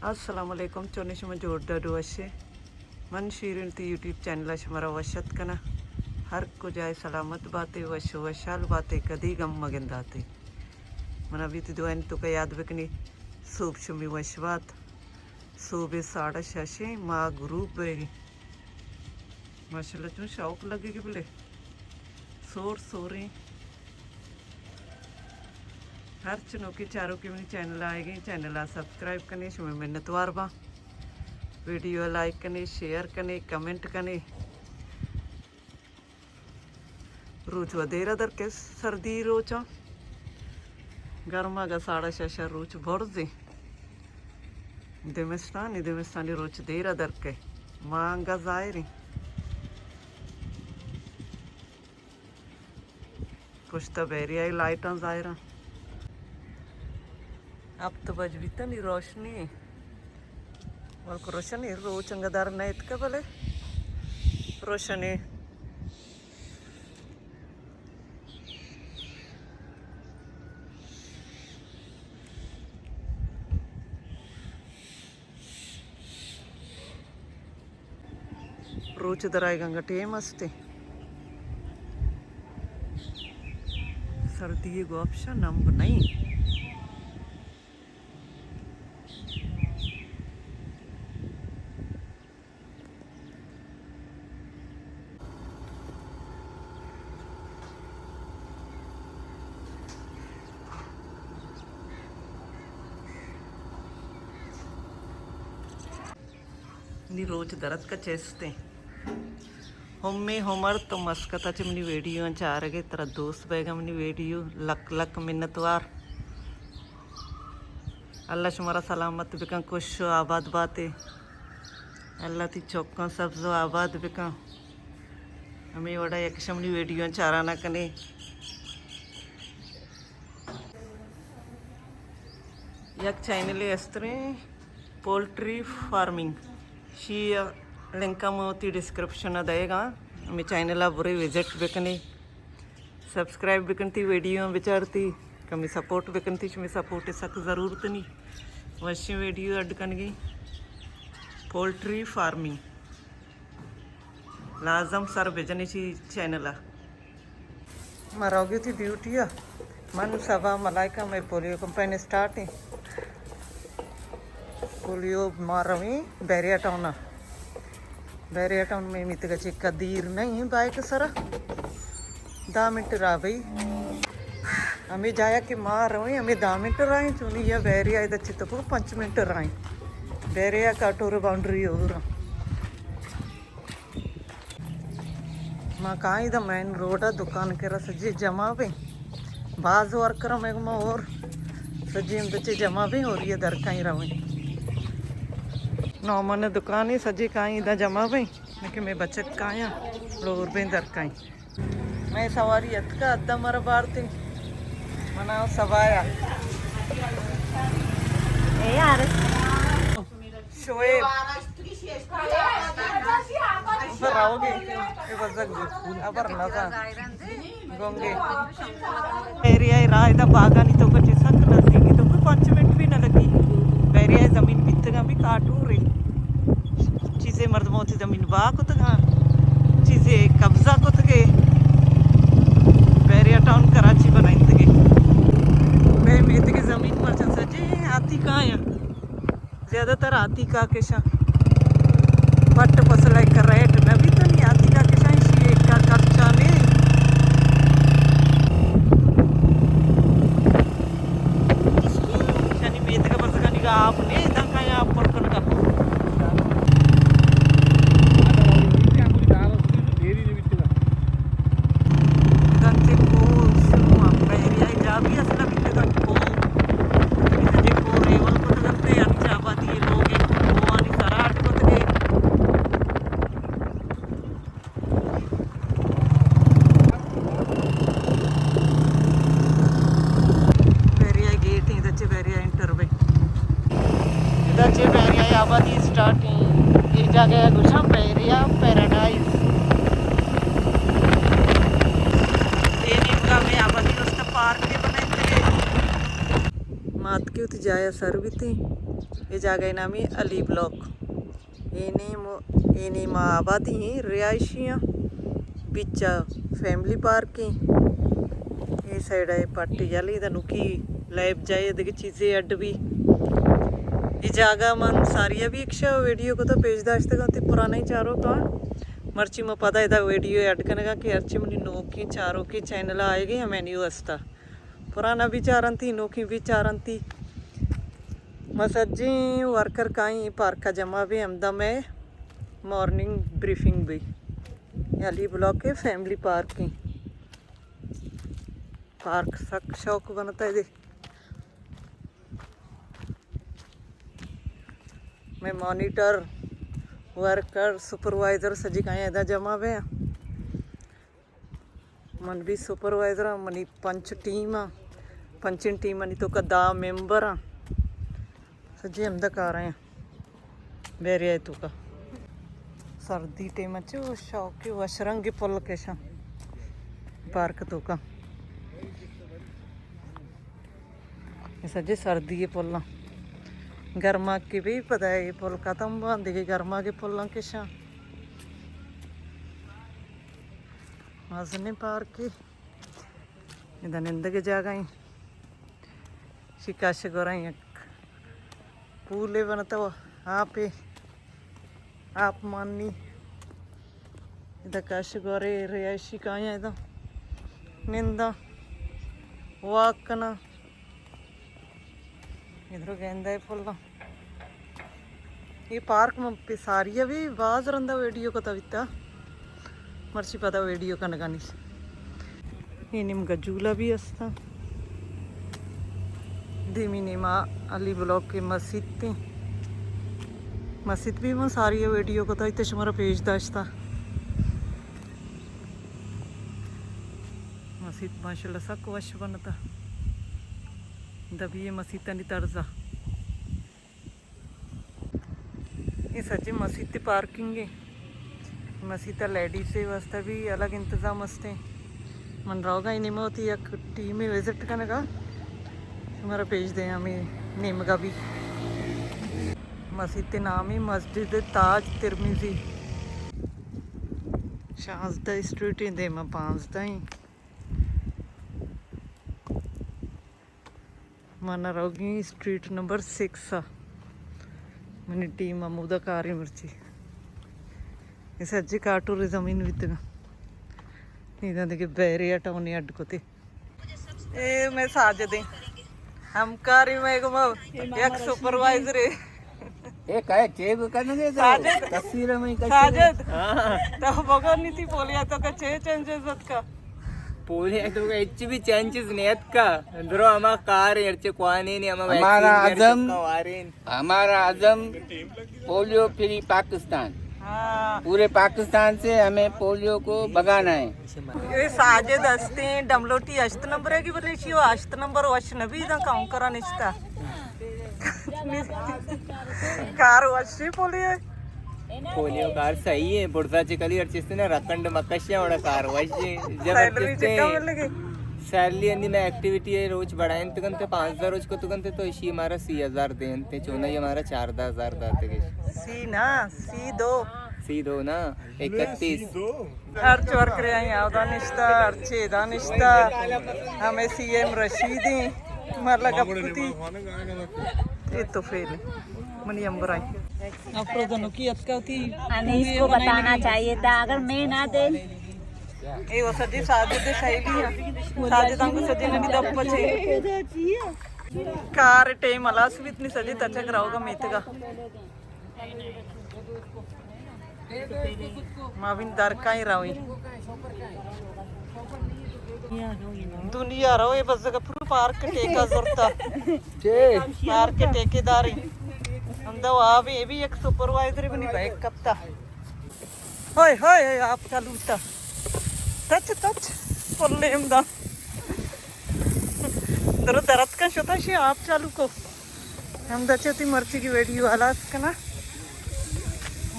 Assalamualaikum चोने शमा जोरदार वशे मन शीरिन ती यूट्यूब चैनल शमारा वशत कना हर को जाए सलामत बातें वशो वशाल बातें कदी गम मगंदाते मना भी दुआन तो का याद बकनी सूब शुमी वशवात सूबे साड़ा शशे माँ गुरु बेगी माशाल्लाह चुन शौक लगेगी बोले सोर सोरे हर चुनों की चारों की अपनी चैनल आएगी चैनल सब्सक्राइब करने शुमे मिन्नतवार बा वीडियो लाइक करने शेयर करने कमेंट करने रूच वधेरा दर के सर्दी रोचा गर्मा गा साड़ा शशा रूच भोरजे दिमिस्तानी रोच देरा दर के मांगा जायरी कुछ तो बेरिया लाइटा जायरा अब तो बजबीता नहीं रोशनी रोशनी रोज चंगादार नहीं इतका बोले रोशनी रोज दराई गंगा टेम असते सर्दी को ऑप्शन नंबर नहीं नी रोज दर्द का चेस्ते हमें हमर तो मस्कता च मनी वीडियो चार गए तेरा दोस्त बैगा मनी वीडियो लक लक मिन्नतवार अल्लाह शुमारा सलामत बिका कुछ आबाद बाते अल्लाह ती चौका सब्जो आबाद बिका हमें वड़ा एक शमनी वीडियो चारा ना कने एक चैनल अस्त्रे पोल्ट्री फार्मिंग शी लिंक मोती डिस्क्रिप्शन देगा हमें चैनल बुरे विजिट बिकनी सब्सक्राइब बिकनती वीडियो बिचारती कमी सपोर्ट बिकनती में सपोर्ट सक ज़रूरत नहीं वशी वीडियो अडकन गई पोल्ट्री फार्मिंग लाजम सर बिजनी ची चैनल मरोगी थी ड्यूटी मन सभा मलाइका में पोलियो कंपेन स्टार्ट है पोलियो मारवी बैरिया टाउन में मितगा चिक्का दीर नहीं बाइक सरा 10 मिनट रहा भाई हमें जाया कि मार रही हमें 10 मिनट रहा चुनी या बैरिया इधर चित्तपू 5 मिनट रहा बैरिया काटोर बाउंड्री और माँ कहाँ इधर मेन रोड दुकान के सजी जमा भी बाज वर्कर में और सजी बच्चे जमा भी हो रही है दर कहीं रही नॉमन दुकान ही सजी कहीं इधर जमा भी लेकिन मैं बचत कहाँ लोर भी दर कहीं मैं सवारी अतका अद्दा मर बार थी मना सवाया शोएब बराओगे ये बजक अबर नजा गोंगे एरिया राह इधर बागा नहीं तो कुछ सक नजदीकी तो 5 मिनट भी न लगी बैरिया जमीन बितगा भी काटू रही चीज़ें मर्द मोती जमीन बा को तगा चीज़ें कब्जा को तगे बैरिया टाउन कराची बनाई तगे मैं मेत की ज़मीन पर चल सजे आती कहाँ है ज़्यादातर आती का के शा बट फसल कर रेट न भी तो नहीं आती का के शा इसी का कच्चा ने शनि मेत का बस का निगा आपने इधर का आप पर कर का आबादी स्टार्टिंग ये जगह गुच्छा बैरिया पैराडाइज ये निमगा में आबादी उसका पार्क भी बनाए थे मात के उत जाया सर भी थे ये जगह नाम है अली ब्लॉक। इन्हीं माँ आबादी रिहायशियाँ बिच फैमिली पार्किंग ये साइड है पट्टी जाली नुकी लैब जाए देखिए चीज़ें अड भी ये जगह मन सारिया भी इच्छा वीडियो को तो पेज दाश्ते का पुराना ही चारों का मर्ची में पता है वीडियो ऐड करने का कि अर्ची मनी नोकी चारों की चैनल आएगी या मेन्यू अस्ता पुराना भी चारंती नोकी भी चारंती मसज्जी वर्कर का ही पार्क का जमा भी हमदा में मॉर्निंग ब्रीफिंग भी अली ब्लॉक के फैमिली पार्किंग पार्क सक शौक बनता है दे मैं मॉनिटर वर्कर सुपरवाइजर सजी का एदा जमा वे मन भी सुपरवाइजर मनी पंचिन टीम मनी तो कदा मेंबर सजी हम आ रहे हैं बेरे है तू का सर्दी टेम अच्छे वो शौक वशरंगी पुल के शा पार्क तो का सजे सर्दी के पुल गर्मा की भी पता है ये पुल खत्म बंद गई गर्मा के पुलों के शा मजने पार्क की इधर निंद के जगह शिकाश गोरा पूले बनता वो आप माननी इधर कश गोरे रिहायशी का इधर निंदा वाकना इधर गेंदा है फुल ये पार्क में सारिया भी बाज रंदा वीडियो को तविता मर्ची पता वीडियो का नगानी ये निम गजूला भी अस्ता धीमी निमा अली ब्लॉक के मस्जिद भी मैं सारी वीडियो को तो तुम्हारा पेज दाश्ता मस्जिद माशाल्लाह सब वश बनता दबी ये मस्जिद नहीं तर्जा ये सच्ची मस्जिद पार्किंग है मस्जिद लेडीज से वास्ते भी अलग इंतज़ाम हस्ते मन रहोगा इन्हीं में होती एक टीम में विजिट करने का हमारा पेज दें हमें नेम का भी मस्जिद के नाम ही मस्जिद ताज तिरमिजी शाहजदा स्ट्रीट ही दे मैं 5 ही माना रहोगी स्ट्रीट नंबर 6 मनी टीम अमूदा कारी मिर्ची इस अज्जी का टूरिज्म इन वित्तगा इधर देखिए बैरिया टाउन अड्डकोते ए मैं साजिद हम कारी में एक सुपरवाइजर है एक है चेक करने साजिद तस्वीर में साजिद तो बगल नीति पोलिया तो का चे चेंजेस का पोलिया तो का इच्छ भी चेंजेस नेत का अंदरो हमारा कार यारचे क्वाने नहीं हमारा आजम पोलियो फ्री पाकिस्तान पूरे पाकिस्तान से हमें पोलियो को भगाना है ये साजिद हस्ते डमलोटी अष्ट नंबर है कि बोले शिव अष्ट नंबर वश नबी दा काउंट करा निश्ता कार वशी पोलियो कार सही है बुढ़ा चिकली अर्चिस्ते ना रखंड मकशिया वाला कार वशी जब अर्चिस्ते सैलरी अंदी में एक्टिविटी है रोज बढ़ाएं तो कंते 5000 रोज को तो कंते तो इसी हमारा 3000 दें ते चोना ही हमारा 4000 दाते के सी दो ना 31 अर्च वर्क रे यावदा निश्ता अर्चे दानिश्ता हमें सीएम रशीदी मरला गपति ये तो फेल मनी अंबराई अफरोज नुकी अतकाती हमें इसको बताना चाहिए था अगर मैं ना दे ए वो सजी साजिद शैली है साजिद हमको सजी नहीं दप छे कार टाइम अलास भी इतनी सजी तचक रहोगा मीतगा माविन दर का ही रहोई दुनिया रहो ये बस जगह पूरा पार्क टेका जरता पार्क के ठेकेदारी अंदर वहाँ भी ये भी एक सुपरवाइजर भी नहीं बैग कपता होय होय आप चालू था टच पुल्ले हमदा दरो दरद का शोता शी आप चालू को हम दचती मर्ची की वीडियो हालात करना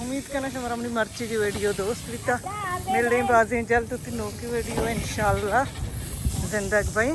उम्मीद करना हमारा अपनी मर्ची की वीडियो दोस्त बिता मिल रही बाजी जल्द उतनी नो की वीडियो इंशाल्लाह जिंदगी भाई